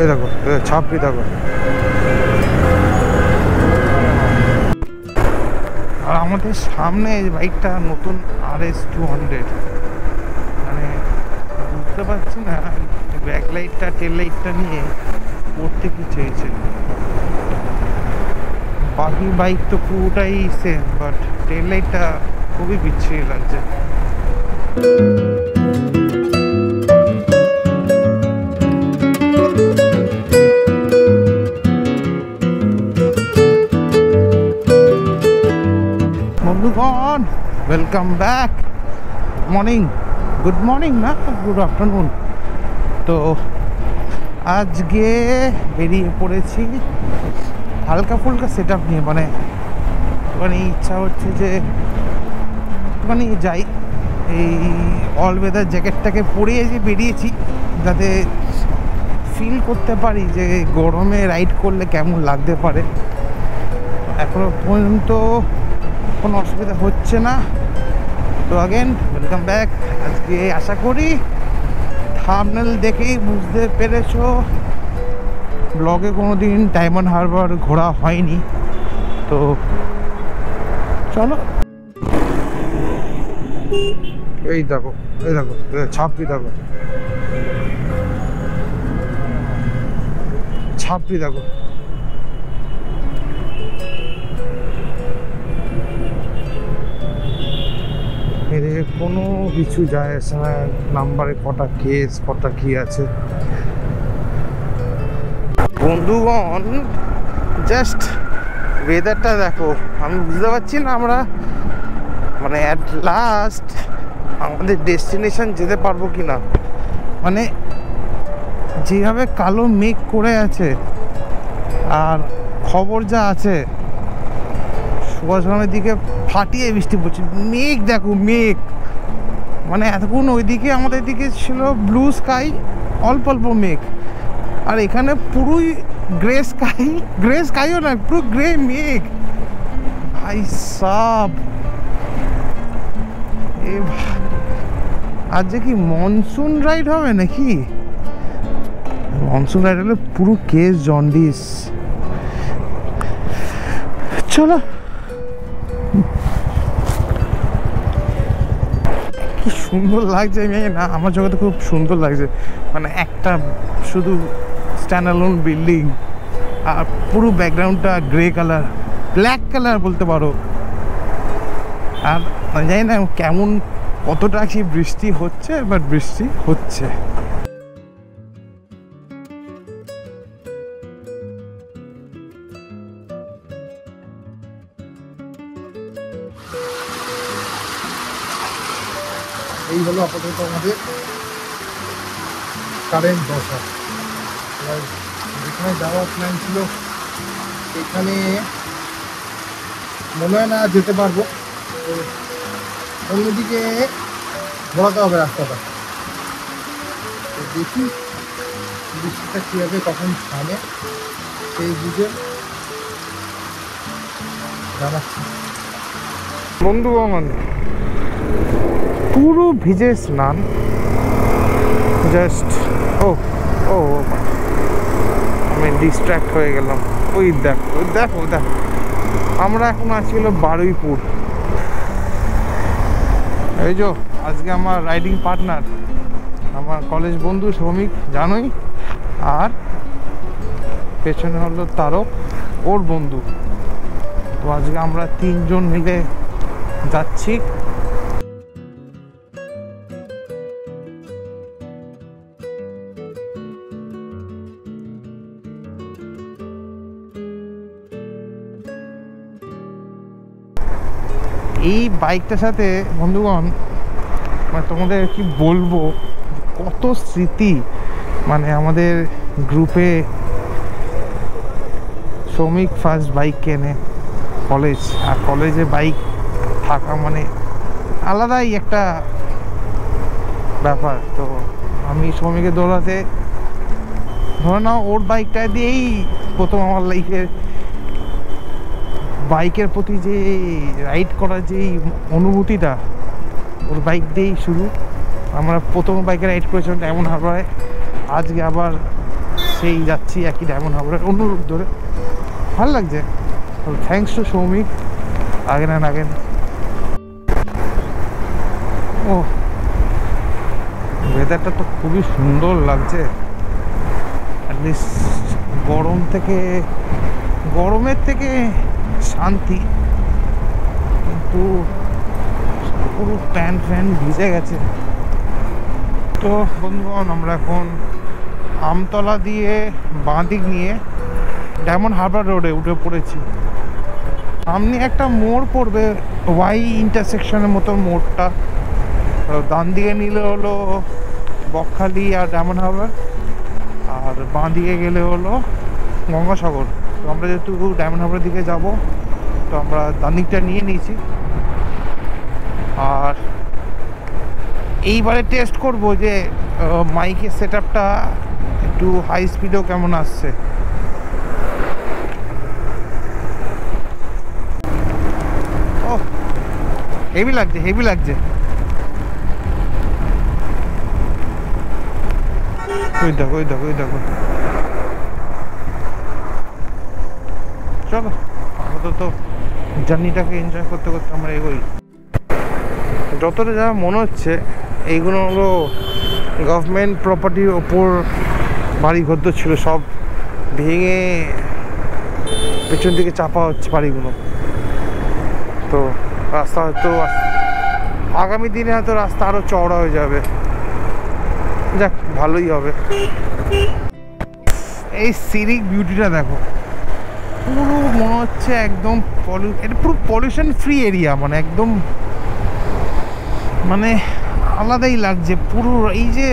এই দেখো ছাপড়ি দেখো। আর আমাদের সামনে এই বাইকটা নতুন RS200, মানে বুঝতে পারছি না ব্যাকলাইটটা টেল লাইটটা নিয়ে করতে কি চেয়েছে। বাকি বাইক তো পুরোটাই সেম, বাট টেল লাইটটা খুবই বিচ্ছিরি লাগছে। বন্ধুগণ, welcome back. Morning, good morning না, গুড আফটারনুন। তো আজকে বেরিয়ে পড়েছি হালকা ফুলকা সেট আপ নিয়ে, মানে ইচ্ছা হচ্ছে যে একটুখানি যাই, এই অল ওয়েদার জ্যাকেটটাকে পরে যে বেরিয়েছি যাতে ফিল করতে পারি যে গরমে রাইড করলে কেমন লাগতে পারে। এখনো পর্যন্ত কোনো অসুবিধা হচ্ছে না। তো আগেন ওয়েলকাম ব্যাক। আজকে আশা করি থাম্বনেল দেখেই বুঝতে পেরেছো ব্লগে কোনো দিন ডায়মন্ড হারবার ঘোরা হয়নি। তো চলো, এই দেখো ছাপড়ি দেখো, ছাপড়ি দেখো। এদিকে কোনো কিছু যায় আসে না, নাম্বারে কটা কেস কটা কি আছে। বন্ধুগণ, জাস্ট ওয়েদারটা দেখো, আমি বুঝতে পারছি না আমরা মানে অ্যাট লাস্ট আমাদের ডেস্টিনেশন যেতে পারবো কি না। মানে যেভাবে কালো মেঘ করে আছে আর খবর যা আছে সুভাষগ্রামের দিকে ফাটিয়ে বৃষ্টি পড়ছে। মেঘ দেখো, মেঘ মানে এতক্ষণ ওইদিকে আমাদের দিকে ছিল ব্লু স্কাই, অল্প অল্প মেঘ, আর এখানে পুরোই গ্রে স্কাই, গ্রে স্কাইও না, পুরো গ্রে মেঘ। ভাই সাব, আজ যে কি মনসুন রাইড হবে নাকি? মনসুন রাইড হলে পুরো কেস জন্ডিস। চলো, কি সুন্দর লাগছে না, আমার জগতে খুব সুন্দর লাগছে। মানে একটা শুধু স্ট্যান্ড অ্যালোন বিল্ডিং আর পুরো ব্যাকগ্রাউন্ডটা গ্রে কালার, ব্ল্যাক কালার বলতে পারো। আর জানি না কেমন, কতটা কি বৃষ্টি হচ্ছে, বাট বৃষ্টি হচ্ছে। এই হলো আপাতত আমাদের কারেন্ট দশা। যেখানে যাওয়ার প্ল্যান ছিল সেখানে মনে হয় না যেতে পারবো, তো অন্যদিকে ঘোরাতে হবে রাস্তাটা। তো দেখি বৃষ্টিটা কীভাবে কখন থামে সেই বুঝে জানাচ্ছি। বন্ধুগণ, পুরো ভিজে স্নান, জাস্ট ও ও আমি ডিস্ট্র্যাক্ট হয়ে গেলাম। ওই দেখো দেখো দেখো, আমরা এখন আছি হলো বারুইপুর। এই যে আজকে আমার রাইডিং পার্টনার, আমার কলেজ বন্ধু শ্রমিক জানোই, আর পেছনে হলো তারক, ওর বন্ধু। তো আজকে আমরা তিনজন মিলে যাচ্ছি। এই বাইকটার সাথে বন্ধুগণ, মানে তোমাদের কি বলবো, কত স্মৃতি। মানে আমাদের গ্রুপে শ্রমিক ফার্স্ট বাইক কেনে কলেজ, আর কলেজে বাইক থাকা মানে আলাদাই একটা ব্যাপার। তো আমি শ্রমিকের দৌড়াতে ধরে নাও ওর বাইকটা দিয়েই প্রথম আমার লাইফের বাইকের প্রতি যে রাইড করার যে অনুভূতিটা, ওর বাইক দিয়েই শুরু। আমরা প্রথম বাইকে রাইড করেছিলাম ডায়মন্ড হারবারে। আজকে আবার সেই যাচ্ছি একই ডায়মন্ড হারবারের অনুরূপ ধরে। ভালো লাগছে। Thanks to Soumik again and again. ও ওয়েদারটা তো খুবই সুন্দর লাগছে। অ্যাটলিস্ট গরমের থেকে শান্তি, কিন্তু পুরো প্যান্ট ভিজে গেছে। তো বন্ধুগণ, আমরা এখন আমতলা দিয়ে বাঁ দিক নিয়ে ডায়মন্ড হারবার রোডে উঠে পড়েছি। সামনে একটা মোড় পড়বে, ওয়াই ইন্টারসেকশনের মতো মোড়টা। ডান দিকে নিলে হলো বকখালি আর ডায়মন্ড হারবার, আর বাঁ দিকে গেলে হলো গঙ্গাসাগর। তো আমরা যেহেতু ডায়মন্ড হারবারের দিকে যাব, তো আমরা ডান দিকটা নিয়ে নিয়েছি। আর এইবারে টেস্ট করব যে মাইকের সেট আপটা একটু হাই স্পিডেও কেমন আসছে। ও হেভি লাগছে, হেভি লাগছে। ওই দেখো, ওই দেখো, ওই দেখো। চলো আপাতত জার্নিটাকে এনজয় করতে করতে আমরা এগোই। যতটা যা মনে হচ্ছে এইগুলো হলো গভর্নমেন্ট প্রপার্টির ওপর বাড়িঘর ছিল, সব ভেঙে পেছন দিকে চাপা হচ্ছে বাড়িগুলো। তো রাস্তা হয়তো আগামী দিনে হয়তো রাস্তা আরও চওড়া হয়ে যাবে। যাক, ভালোই হবে। এই সিরিক বিউটিটা দেখো, পুরো মনে হচ্ছে একদম এটা পুরো পলিউশন ফ্রি এরিয়া, মানে একদম মানে আলাদাই লাগছে পুরো। এই যে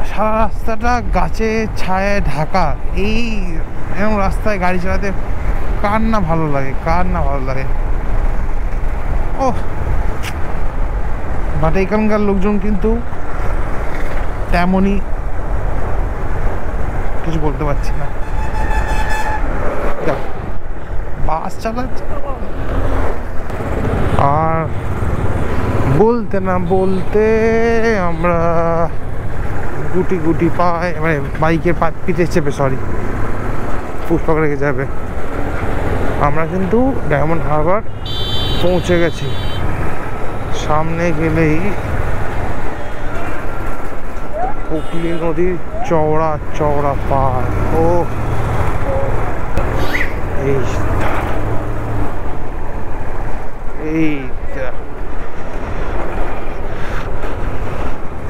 সারা রাস্তাটা গাছে ছায়ায় ঢাকা, এই এরকম রাস্তায় গাড়ি চালাতে কার না ভালো লাগে, কার না ভালো লাগে। ও বাট এখানকার লোকজন কিন্তু তেমনই, কিছু বলতে পারছি না। বাস চালাচ্ছে আর বলতে না বলতে আমরা গুটি গুটি পায়ে, মানে বাইকের পিঠে চেপে, সরি পুষ্পক রেখে যাবে। আমরা কিন্তু ডায়মন্ড হারবার পৌঁছে গেছি। সামনে গেলেই হুগলি নদীর চওড়া চওড়া পাড়। ও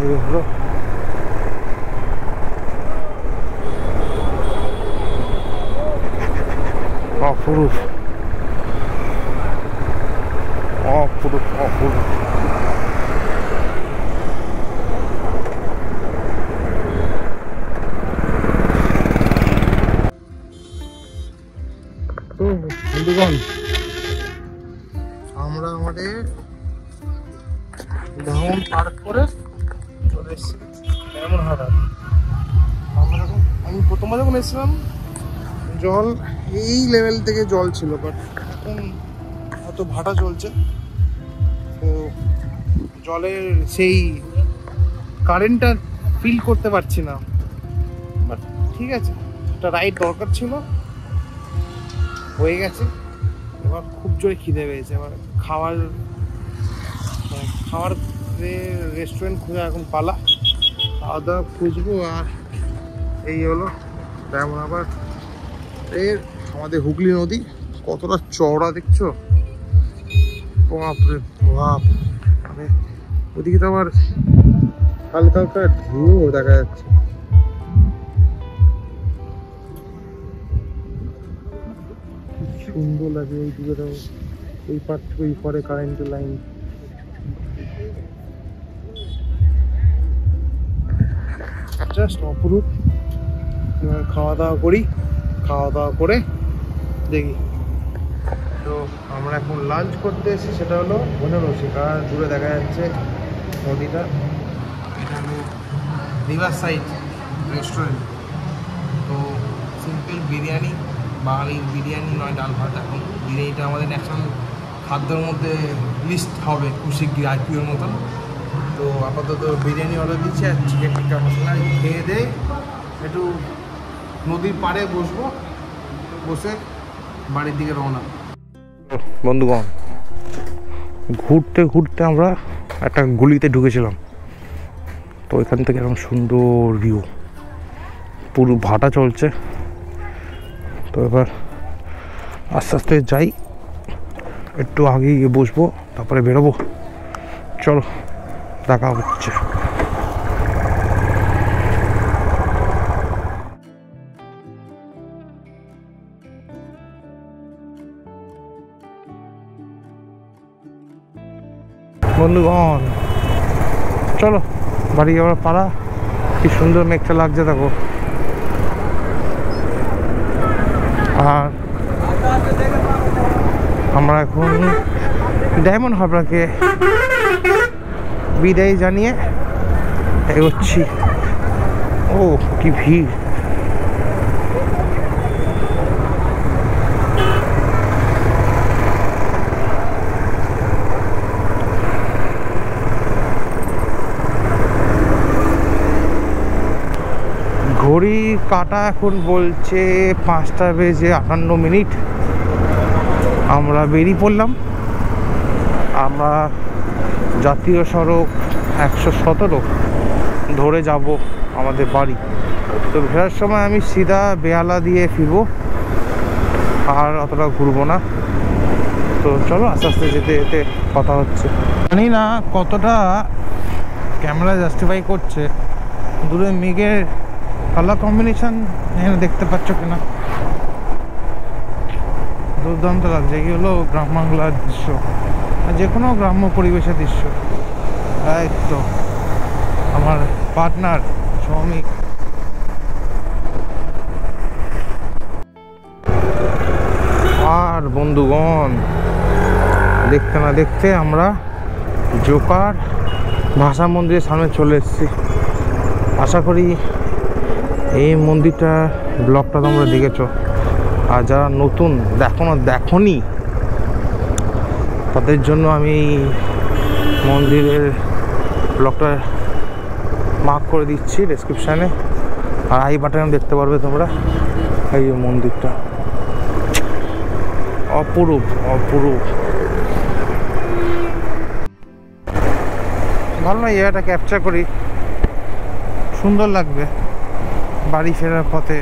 এই হলো অপরূপ, অপরূপ, অপরূপ। তো বন্ধুগণ, আমরা আমাদের ভ্রমণ পার্ক করে চলে এসেছি ডায়মন্ড হারবার। আমি প্রথমবার যখন এসেছিলাম জল এই লেভেল থেকে জল ছিল, বাট এখন হয়তো ভাটা চলছে, তো জলের সেই কারেন্টটা ফিল করতে পারছি না। বাট ঠিক আছে, একটা রাইড দরকার ছিল, হয়ে গেছে। এবার খুব জোরে খিদে পেয়েছে, এবার খাওয়ার রেস্টুরেন্ট খুঁজে এখন পালা, খাওয়া দাওয়া খুঁজবো। আর এই হলো ডায়মন্ড হারবার এর আমাদের হুগলি নদী, কতটা চওড়া দেখছো, বাপরে বাপ। মানে ওদিকে তো আবার হালকা হালকা ঢেউ দেখা যাচ্ছে। সুন্দর লাগে এই দিকেটাও, এই পার থেকে ওই পরে কারেন্টের লাইন। জাস্ট অপরূপ। খাওয়া দাওয়া করি, খাওয়া দাওয়া করে দেখি। তো আমরা এখন লাঞ্চ করতে এসেছি, সেটা হলো বনরসিকা। দূরে দেখা যাচ্ছে নদীটা, এটা হলো রিভার সাইড রেস্টুরেন্ট। তো সিম্পল বিরিয়ানি, বাঙালির বিরিয়ানি নয় ডাল ভাত। এখন বিরিয়ানিটা আমাদের ন্যাশনাল খাদ্যের মধ্যে লিস্ট হবে কুশিগির আইপিওর মতন। তো আপাতত বিরিয়ানি অর্ডার দিচ্ছি আর চিকেন টিক্কা মশলা খেয়ে দিয়ে একটু নদীর পাড়ে বসবো, বসে বাড়ির দিকে রওনা। বন্ধুগণ, ঘুরতে ঘুরতে আমরা একটা গলিতে ঢুকেছিলাম, তো এখান থেকে এরকম সুন্দর ভিউ, পুরো ভাটা চলছে। তো এবার আস্তে আস্তে যাই, একটু আগে গিয়ে বসবো, তারপরে বেরোবো। চলো, দেখা হচ্ছে। বন্ধুগণ চলো বাড়ি যাওয়ার পাড়া। কি সুন্দর মেঘটা লাগছে দেখো। আর আমরা এখন ডায়মন্ড হারবারকে বিদায় জানিয়ে এগোচ্ছি। ও কি ভিড়! ঘড়ি কাটা এখন বলছে 5:58। আমরা বেরিয়ে পড়লাম। আমরা জাতীয় সড়ক 117 ধরে যাব আমাদের বাড়ি। তো ফেরার সময় আমি সিধা বেহালা দিয়ে ফিরবো, আর অতটা ঘুরবো না। তো চলো আস্তে আস্তে যেতে যেতে কথা হচ্ছে। জানি না কতটা ক্যামেরা জাস্টিফাই করছে, দূরে মেঘের কালার কম্বিনেশন এখানে দেখতে পাচ্ছ কিনা, দুর্দান্ত লাগছে। এই হলো গ্রাম বাংলার দৃশ্য, যে কোনো গ্রাম্য পরিবেশের দৃশ্য। এই তো আমার পার্টনার শ্রমিক। আর বন্ধুগণ, দেখতে না দেখতে আমরা জোকার ভাষা মন্দিরের সামনে চলে এসেছি। আশা করি এই মন্দিরটা ব্লগটা তোমরা দেখেছো, আর যারা নতুন দেখোনি তাদের জন্য আমি মন্দিরের ব্লগটা মার্ক করে দিচ্ছি ডেসক্রিপশানে, আর আই বাটনে দেখতে পারবে তোমরা। এই যে মন্দিরটা অপরূপ অপরূপ, ভালো না? জায়গাটা ক্যাপচার করি, সুন্দর লাগবে বাড়ি ফেরার পথে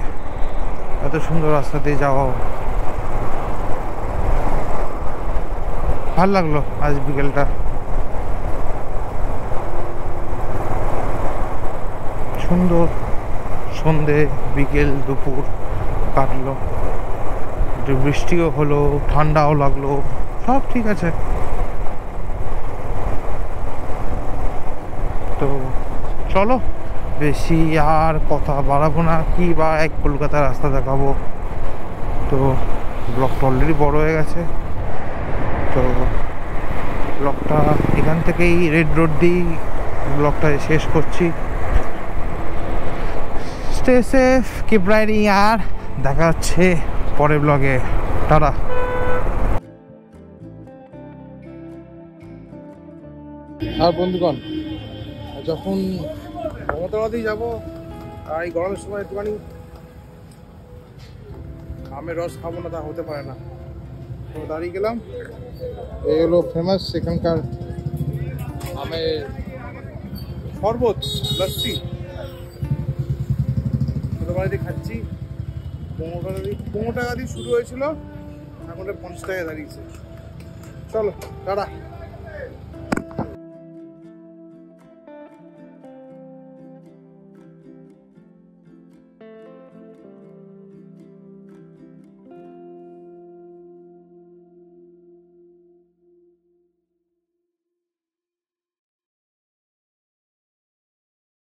এত সুন্দর রাস্তা দিয়ে যাওয়াও। ভাল লাগলো আজ বিকেলটা। সুন্দর সন্ধে, বিকেল, দুপুর কাটলো, একটু বৃষ্টিও হলো, ঠান্ডাও লাগলো, সব ঠিক আছে। তো চলো, বেশি আর কথা বাড়াবো না, কি বা এক কলকাতার রাস্তা দেখাবো। তো ব্লগটা অলরেডি বড় হয়ে গেছে, তো ব্লগটা এখান থেকেই রেড রোড দিয়েই ব্লগটা শেষ করছি। স্টে সেফ, কিপ রাইডিং, আর দেখা হচ্ছে পরের ব্লগে। টাটা। আর বন্ধুগণ, যখন মমতাবাদী যাবো, আর এই গরমের সময় একটুখানি আমের রস খাবো না তা হতে পারে না। তো দাঁড়িয়ে গেলাম, এই হলো ফেমাস এখানকার আমের শরবত, লস্যি। ছোটো বাড়িতে খাচ্ছি। 15 টাকা দিয়ে শুরু হয়েছিল, এখন 50 টাকায় দাঁড়িয়েছে। চলো টাটা।